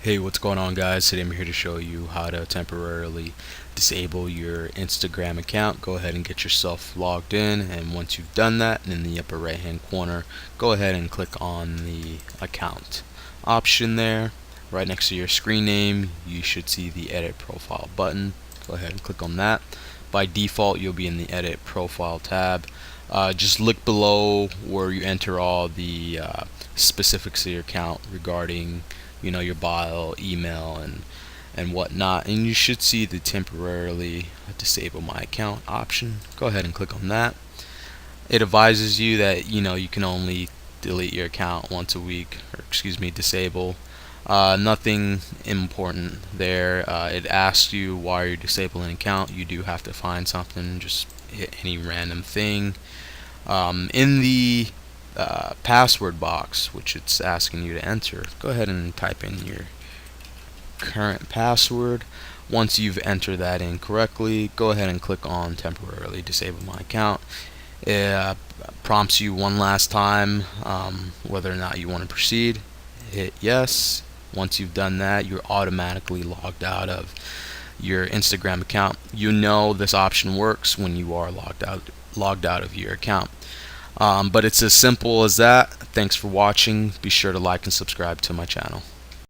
Hey, what's going on, guys? Today I'm here to show you how to temporarily disable your Instagram account. Go ahead and get yourself logged in, and once you've done that, in the upper right hand corner, go ahead and click on the account option there. Right next to your screen name, you should see the edit profile button. Go ahead and click on that. By default, you'll be in the edit profile tab. Just look below where you enter all the specifics of your account regarding your bio, email, and whatnot, and you should see the temporarily disable my account option. Go ahead and click on that. It advises you that you can only delete your account once a week, or excuse me, disable. Nothing important there. It asks you why you're disabling an account. You do have to find something, just hit any random thing. In the password box, which it's asking you to enter, go ahead and type in your current password. Once you've entered that in correctly, go ahead and click on temporarily disable my account. It prompts you one last time whether or not you want to proceed. Hit yes. Once you've done that, you're automatically logged out of your Instagram account. You know this option works when you are logged out of your account. But it's as simple as that. Thanks for watching. Be sure to like and subscribe to my channel.